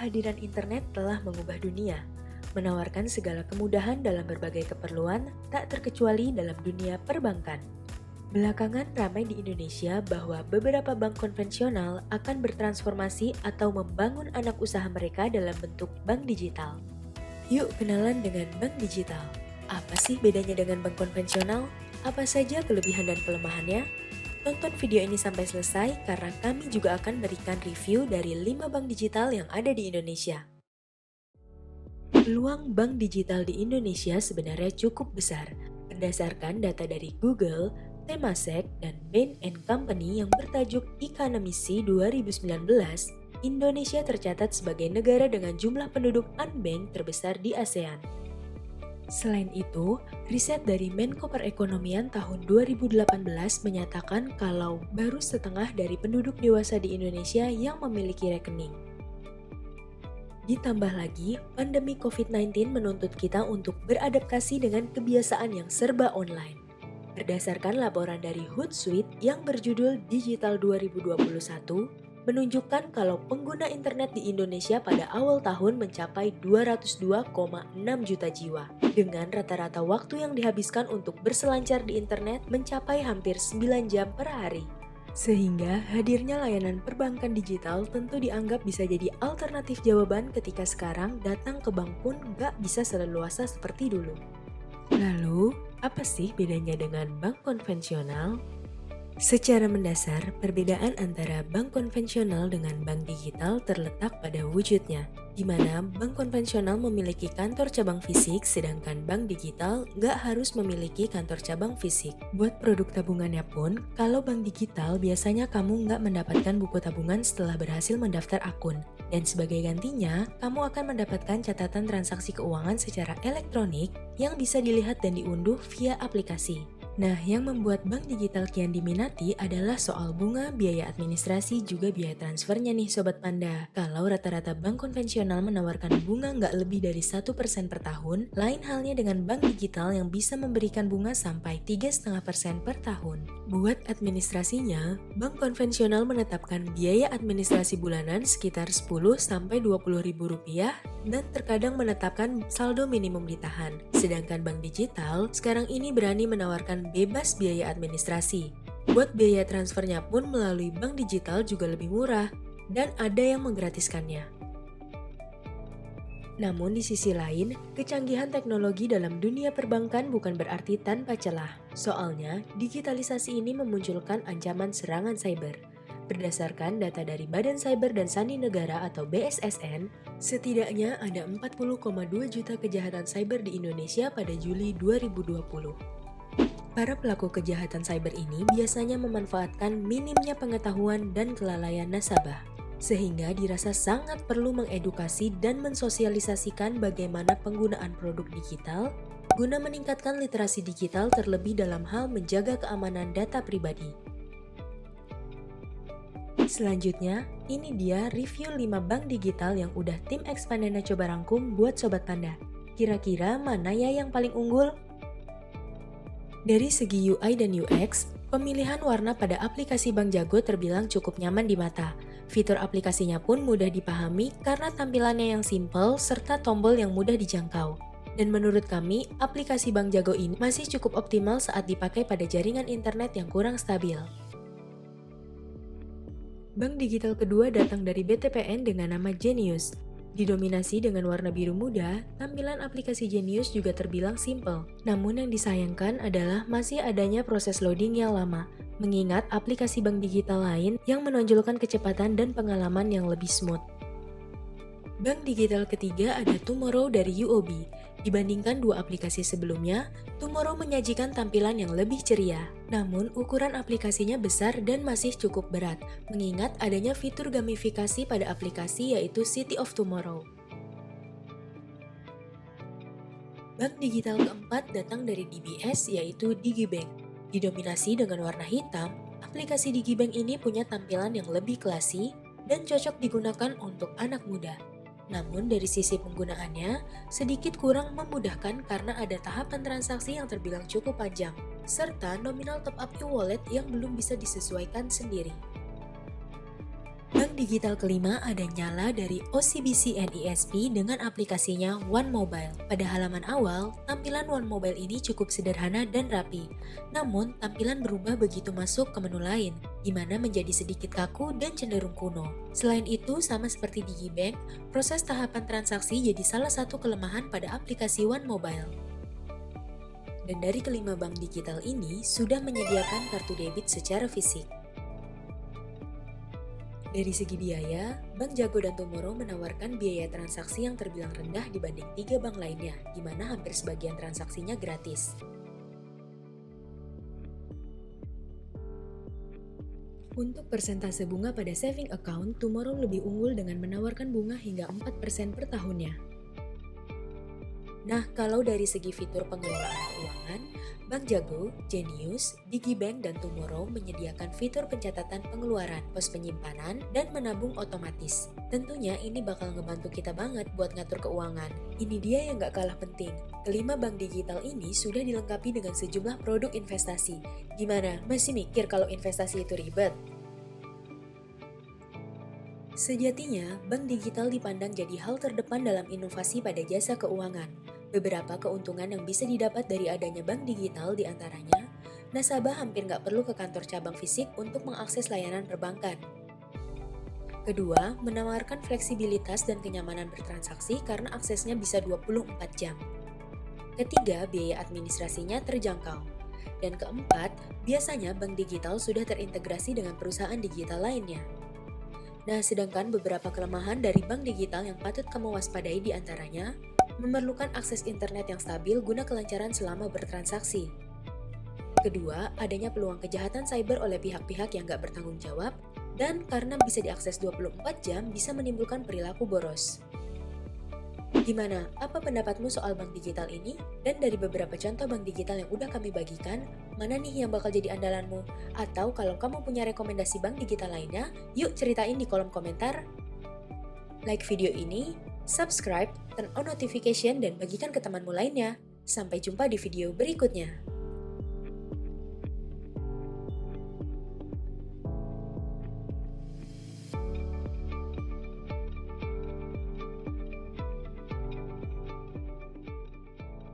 kehadiran internet telah mengubah dunia, menawarkan segala kemudahan dalam berbagai keperluan, tak terkecuali dalam dunia perbankan. Belakangan ramai di Indonesia bahwa beberapa bank konvensional akan bertransformasi atau membangun anak usaha mereka dalam bentuk bank digital. Yuk kenalan dengan bank digital. Apa sih bedanya dengan bank konvensional? Apa saja kelebihan dan kelemahannya? Tonton video ini sampai selesai karena kami juga akan berikan review dari 5 bank digital yang ada di Indonesia. Peluang bank digital di Indonesia sebenarnya cukup besar. Berdasarkan data dari Google, Temasek, dan Bain & Company yang bertajuk Economy 2019, Indonesia tercatat sebagai negara dengan jumlah penduduk unbanked terbesar di ASEAN. Selain itu, riset dari Menko Perekonomian tahun 2018 menyatakan kalau baru setengah dari penduduk dewasa di Indonesia yang memiliki rekening. Ditambah lagi, pandemi COVID-19 menuntut kita untuk beradaptasi dengan kebiasaan yang serba online. Berdasarkan laporan dari Hootsuite yang berjudul Digital 2021, menunjukkan kalau pengguna internet di Indonesia pada awal tahun mencapai 202,6 juta jiwa. Dengan rata-rata waktu yang dihabiskan untuk berselancar di internet mencapai hampir 9 jam per hari. Sehingga hadirnya layanan perbankan digital tentu dianggap bisa jadi alternatif jawaban ketika sekarang datang ke bank pun nggak bisa seleluasa seperti dulu. Lalu, apa sih bedanya dengan bank konvensional? Secara mendasar, perbedaan antara bank konvensional dengan bank digital terletak pada wujudnya, di mana bank konvensional memiliki kantor cabang fisik, sedangkan bank digital nggak harus memiliki kantor cabang fisik. Buat produk tabungannya pun, kalau bank digital biasanya kamu nggak mendapatkan buku tabungan setelah berhasil mendaftar akun. Dan sebagai gantinya, kamu akan mendapatkan catatan transaksi keuangan secara elektronik yang bisa dilihat dan diunduh via aplikasi. Nah, yang membuat bank digital kian diminati adalah soal bunga, biaya administrasi, juga biaya transfernya nih Sobat Panda. Kalau rata-rata bank konvensional menawarkan bunga nggak lebih dari 1% per tahun, lain halnya dengan bank digital yang bisa memberikan bunga sampai 3,5% per tahun. Buat administrasinya, bank konvensional menetapkan biaya administrasi bulanan sekitar 10-20 ribu rupiah dan terkadang menetapkan saldo minimum ditahan. Sedangkan bank digital sekarang ini berani menawarkan bebas biaya administrasi. Buat biaya transfernya pun melalui bank digital juga lebih murah dan ada yang menggratiskannya. Namun di sisi lain, kecanggihan teknologi dalam dunia perbankan bukan berarti tanpa celah. Soalnya, digitalisasi ini memunculkan ancaman serangan cyber. Berdasarkan data dari Badan Cyber dan Sandi Negara atau BSSN, setidaknya ada 40,2 juta kejahatan cyber di Indonesia pada Juli 2020. Para pelaku kejahatan cyber ini biasanya memanfaatkan minimnya pengetahuan dan kelalaian nasabah, sehingga dirasa sangat perlu mengedukasi dan mensosialisasikan bagaimana penggunaan produk digital guna meningkatkan literasi digital terlebih dalam hal menjaga keamanan data pribadi. Selanjutnya, ini dia review 5 bank digital yang udah tim Expandana coba rangkum buat Sobat Panda. Kira-kira mana ya yang paling unggul? Dari segi UI dan UX, pemilihan warna pada aplikasi Bank Jago terbilang cukup nyaman di mata. Fitur aplikasinya pun mudah dipahami karena tampilannya yang simple serta tombol yang mudah dijangkau. Dan menurut kami, aplikasi Bank Jago ini masih cukup optimal saat dipakai pada jaringan internet yang kurang stabil. Bank digital kedua datang dari BTPN dengan nama Genius. Didominasi dengan warna biru muda, tampilan aplikasi Genius juga terbilang simple. Namun yang disayangkan adalah masih adanya proses loading yang lama, mengingat aplikasi bank digital lain yang menonjolkan kecepatan dan pengalaman yang lebih smooth. Bank digital ketiga ada Tomorrow dari UOB. Dibandingkan dua aplikasi sebelumnya, Tomorrow menyajikan tampilan yang lebih ceria. Namun, ukuran aplikasinya besar dan masih cukup berat, mengingat adanya fitur gamifikasi pada aplikasi yaitu City of Tomorrow. Bank digital keempat datang dari DBS yaitu Digibank. Didominasi dengan warna hitam, aplikasi Digibank ini punya tampilan yang lebih classy dan cocok digunakan untuk anak muda. Namun dari sisi penggunaannya, sedikit kurang memudahkan karena ada tahapan transaksi yang terbilang cukup panjang, serta nominal top-up e-wallet yang belum bisa disesuaikan sendiri. Bank Bank digital kelima ada Nyala dari OCBC NISP dengan aplikasinya One Mobile. Pada halaman awal, tampilan One Mobile ini cukup sederhana dan rapi. Namun, tampilan berubah begitu masuk ke menu lain, di mana menjadi sedikit kaku dan cenderung kuno. Selain itu, sama seperti Digibank, proses tahapan transaksi jadi salah satu kelemahan pada aplikasi One Mobile. Dan dari kelima bank digital ini sudah menyediakan kartu debit secara fisik. Dari segi biaya, Bank Jago dan Tomorrow menawarkan biaya transaksi yang terbilang rendah dibanding 3 bank lainnya, di mana hampir sebagian transaksinya gratis. Untuk persentase bunga pada saving account, Tomorrow lebih unggul dengan menawarkan bunga hingga 4% per tahunnya. Nah, kalau dari segi fitur pengelolaan keuangan, Bank Jago, Genius, Digibank, dan Tomorrow menyediakan fitur pencatatan pengeluaran, pos penyimpanan, dan menabung otomatis. Tentunya ini bakal ngebantu kita banget buat ngatur keuangan. Ini dia yang gak kalah penting. Kelima bank digital ini sudah dilengkapi dengan sejumlah produk investasi. Gimana? Masih mikir kalau investasi itu ribet? Sejatinya, bank digital dipandang jadi hal terdepan dalam inovasi pada jasa keuangan. Beberapa keuntungan yang bisa didapat dari adanya bank digital diantaranya, nasabah hampir nggak perlu ke kantor cabang fisik untuk mengakses layanan perbankan. Kedua, menawarkan fleksibilitas dan kenyamanan bertransaksi karena aksesnya bisa 24 jam. Ketiga, biaya administrasinya terjangkau. Dan keempat, biasanya bank digital sudah terintegrasi dengan perusahaan digital lainnya. Nah, sedangkan beberapa kelemahan dari bank digital yang patut kamu waspadai diantaranya, memerlukan akses internet yang stabil guna kelancaran selama bertransaksi. Kedua, adanya peluang kejahatan cyber oleh pihak-pihak yang gak bertanggung jawab, dan karena bisa diakses 24 jam bisa menimbulkan perilaku boros. Gimana? Apa pendapatmu soal bank digital ini? Dan dari beberapa contoh bank digital yang udah kami bagikan, mana nih yang bakal jadi andalanmu? Atau kalau kamu punya rekomendasi bank digital lainnya, yuk ceritain di kolom komentar. Like video ini, subscribe, turn on notification, dan bagikan ke temanmu lainnya. Sampai jumpa di video berikutnya.